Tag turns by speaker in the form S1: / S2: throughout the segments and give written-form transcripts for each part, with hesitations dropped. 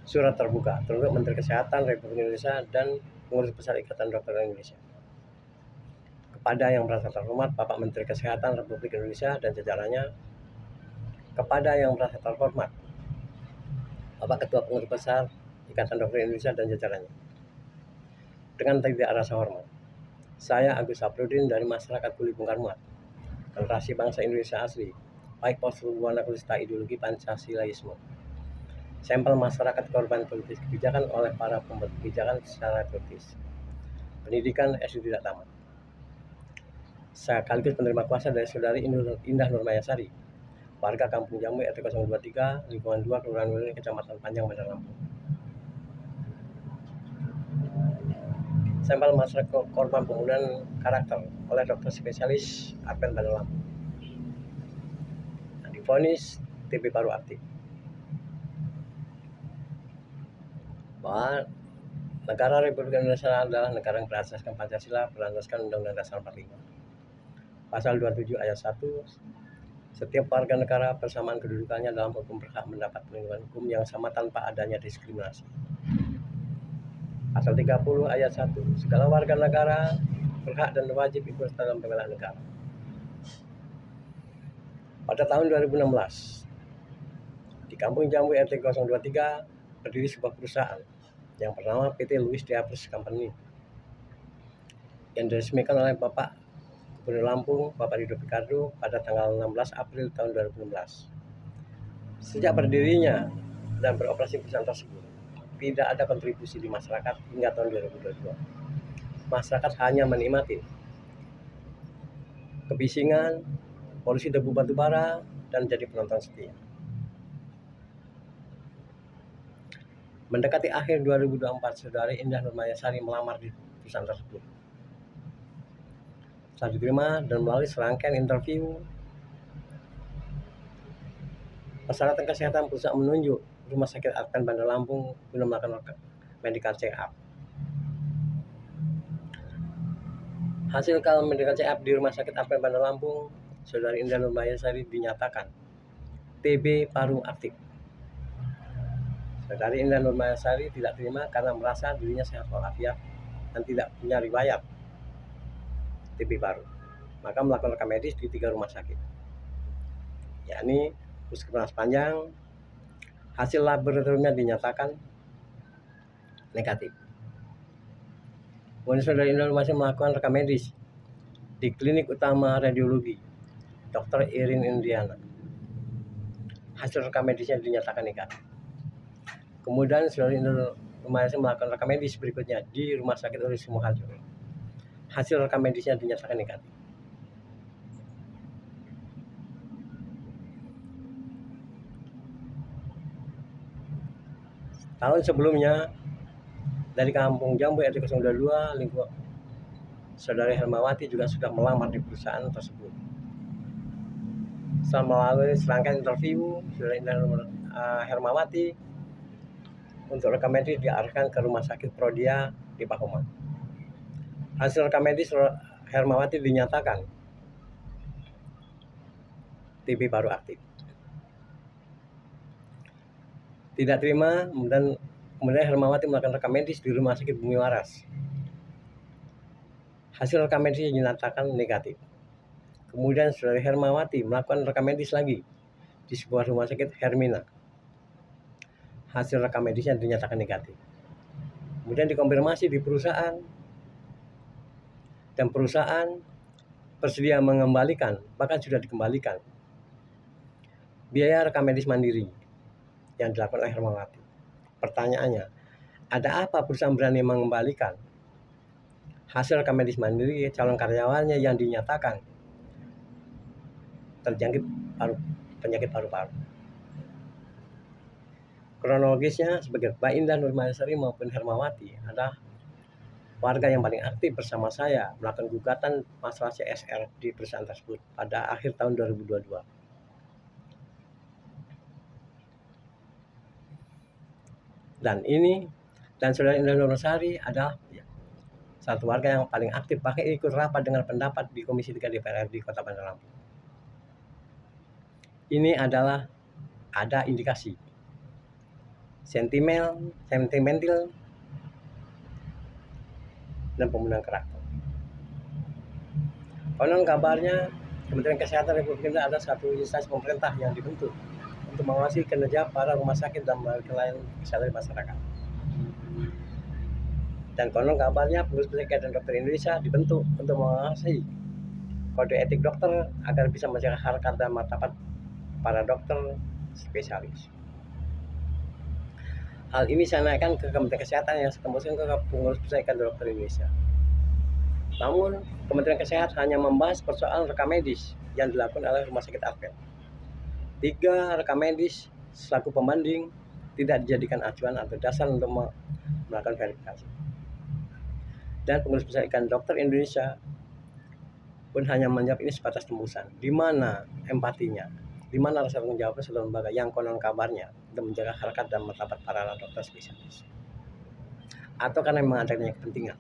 S1: Surat terbuka teruntuk Menteri Kesehatan Republik Indonesia dan Pengurus Besar Ikatan Dokter Indonesia. Kepada yang merasa terhormat Bapak Menteri Kesehatan Republik Indonesia dan jajarannya, kepada yang merasa terhormat Bapak Ketua Pengurus Besar Ikatan Dokter Indonesia dan jajarannya, dengan tidak rasa hormat, saya Agus Saprudin dari masyarakat Kuli Bongkar Muat, generasi bangsa Indonesia asli, baik Posturwana Kulista ideologi Pancasilaisme, sampel masyarakat korban politis kebijakan oleh para pembuat kebijakan secara politis, pendidikan SD tidak tamat, sekaligus penerima kuasa dari Saudari Indah Nurmayasari, warga Kampung Jambu RT 023, lingkungan 2, Kelurahan Wilir, Kecamatan Panjang, Bandar Lampung. Sampel masyarakat korban pembunuhan karakter oleh dokter spesialis Advent Bandar Lampung. Divonis TB paru aktif. Bahwa negara Republik Indonesia adalah negara yang berasaskan Pancasila, berlandaskan Undang-Undang Dasar 45. Pasal 27 ayat 1, setiap warga negara bersamaan kedudukannya dalam hukum berhak mendapat perlindungan hukum yang sama tanpa adanya diskriminasi. Pasal 30 ayat 1, segala warga negara berhak dan wajib ikut dalam pembela negara. Pada tahun 2016, di Kampung Jambu RT 023 berdiri sebuah perusahaan yang bernama PT Louis Diapers Company yang diresmikan oleh Bapak Gubernur Lampung, Bapak Ridho Picardo pada tanggal 16 April tahun 2016. Sejak berdirinya dan beroperasi perusahaan tersebut, tidak ada kontribusi di masyarakat hingga tahun 2022. Masyarakat hanya menikmati kebisingan, polusi debu batubara, dan jadi penonton setia. Mendekati akhir 2024, Saudari Indah Nurmayasari melamar di perusahaan tersebut. Setelah diterima dan melalui serangkaian interview, persyaratan kesehatan perusahaan menunjuk Rumah Sakit Advent Bandar Lampung guna melakukan medical check up. Hasil medical check up di Rumah Sakit Advent Bandar Lampung, Saudari Indah Nurmayasari dinyatakan TB paru aktif. Saudari Indah Nurmayasari tidak terima karena merasa dirinya sehat walafiat dan tidak punya riwayat TB paru. Maka melakukan rekam medis di 3 rumah sakit, yakni Puskesmas Panjang. Hasil laboratoriumnya dinyatakan negatif. Kemudian Saudari Indah masih melakukan rekam medis di Klinik Utama Radiologi Dr. Irin Indiana. Hasil rekam medisnya dinyatakan negatif. Kemudian Saudari Indah masih melakukan rekam medis berikutnya di Rumah Sakit Uris Muharjo. Hasil rekam medisnya dinyatakan negatif. Tahun sebelumnya dari Kampung Jambu RT 022 lingkup Saudari Hermawati juga sudah melamar di perusahaan tersebut. Setelah melalui serangkaian interview, Saudari Indah Hermawati untuk rekam medis diarahkan ke Rumah Sakit Prodia di Pakuman. Hasil rekam medis Hermawati dinyatakan TB paru aktif. Tidak terima, kemudian Hermawati melakukan rekam medis di Rumah Sakit Bumi Waras. Hasil rekam medisnya dinyatakan negatif. Kemudian Saudari Hermawati melakukan rekam medis lagi di sebuah rumah sakit Hermina. Hasil rekam medisnya dinyatakan negatif. Kemudian dikonfirmasi di perusahaan, dan perusahaan bersedia mengembalikan, bahkan sudah dikembalikan, biaya rekam medis mandiri yang dilakukan oleh Hermawati. Pertanyaannya, ada apa perusahaan berani mengembalikan hasil rekam medis mandiri calon karyawannya yang dinyatakan terjangkit penyakit paru-paru? Kronologisnya sebagai Mbak Indah Nurmayasari maupun Hermawati adalah warga yang paling aktif bersama saya melakukan gugatan masalah CSR di perusahaan tersebut pada akhir tahun 2022. Dan Saudari Indah Nurmayasari adalah satu warga yang paling aktif, bahkan ikut rapat dengan pendapat di Komisi 3 DPR RI Kota Bandar Lampung. Ini adalah ada indikasi sentimental, dan pembunuhan karakter. Konon kabarnya Kementerian Kesehatan Republik Indonesia ada satu instansi pemerintah yang dibentuk untuk mengawasi kinerja para rumah sakit dan pelayanan kesehatan di masyarakat. Dan konon kabarnya pengurus besar Ikatan Dokter Indonesia dibentuk untuk mengawasi kode etik dokter agar bisa menjaga harkat dan martabat para dokter spesialis. Hal ini saya naikkan ke Kementerian Kesehatan yang saya tembuskan ke pengurus besar Ikatan Dokter Indonesia. Namun, Kementerian Kesehatan hanya membahas persoalan rekam medis yang dilakukan oleh Rumah Sakit Arvel. 3 rekam medis selaku pembanding tidak dijadikan acuan atau dasar untuk melakukan verifikasi. Dan pengurus besar Ikatan Dokter Indonesia pun hanya menjawab ini sebatas tembusan. Di mana empatinya? Di mana rasa tanggung jawabnya seluruh lembaga yang konon kabarnya untuk menjaga harkat dan martabat para dokter spesialis? Atau karena memang adanya kepentingan?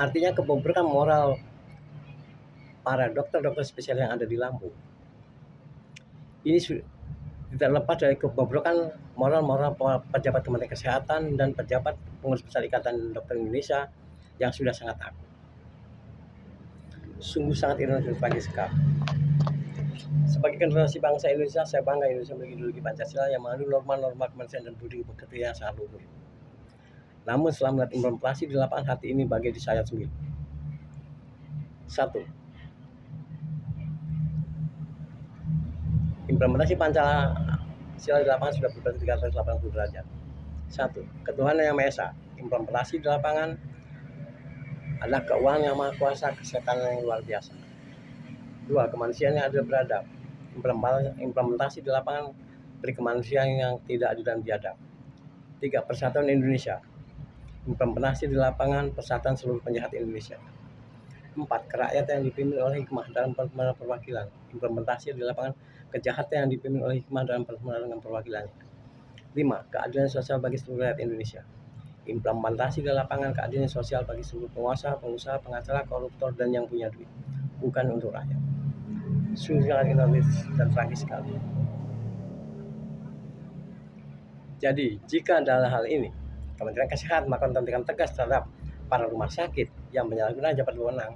S1: Artinya kebobrokan moral para dokter-dokter spesialis yang ada di Lampung ini tidak lepas dari kebobrokan moral pejabat Kementerian Kesehatan dan pejabat pengurus besar Ikatan Dokter Indonesia yang sudah sangat aktif. Sungguh sangat ironis dan tragis sekali. Sebagai generasi bangsa Indonesia, saya bangga Indonesia memiliki ideologi Pancasila yang mengandung norma-norma kemanusiaan dan budi pekerti yang sangat luhur. Namun setelah melihat implementasi di lapangan, hati ini bagai disayat sendiri. 1. Implementasi Pancasila di lapangan sudah berbeda 380 derajat. 1. Ketuhanan yang Maha Esa. Implementasi di lapangan adalah keuangan yang maha kuasa, kesehatan yang luar biasa. 2. Kemanusiaan yang adil beradab. Implementasi di lapangan beri kemanusiaan yang tidak adil dan biadab. 3. Persatuan Indonesia. Implementasi di lapangan persatuan seluruh penjahat Indonesia. 4. Kerakyatan yang dipimpin oleh hikmah dalam perwakilan. Implementasi di lapangan kejahatan yang dipimpin oleh hikmah dalam perwakilannya. 5. Keadilan sosial bagi seluruh rakyat Indonesia. Implementasi di lapangan keadilan sosial bagi seluruh penguasa, pengusaha, pengacara, koruptor, dan yang punya duit, bukan untuk rakyat. Sungguh sangat ironis dan tragis sekali. Jadi, jika dalam hal ini Kementerian Kesehatan melakukan tindakan tegas terhadap para rumah sakit yang menyalahgunakan jabatan wewenang,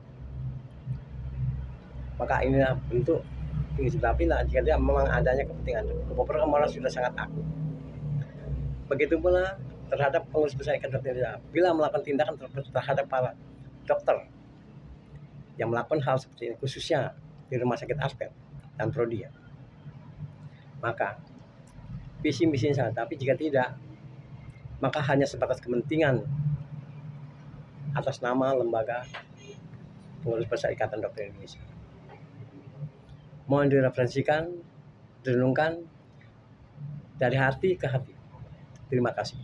S1: maka inilah bentuk tindak pidana jika dia memang adanya kepentingan. Kebobrokan moral sudah sangat akut. Begitu pula terhadap pengurus besar Ikatan Dokter Indonesia bila melakukan tindakan terhadap para dokter yang melakukan hal seperti ini, khususnya di Rumah Sakit Arvel dan Prodia, maka visi misi sana. Tapi jika tidak, maka hanya sebatas kepentingan atas nama lembaga pengurus besar Ikatan Dokter Indonesia. Mohon direferensikan, direnungkan dari hati ke hati. Terima kasih.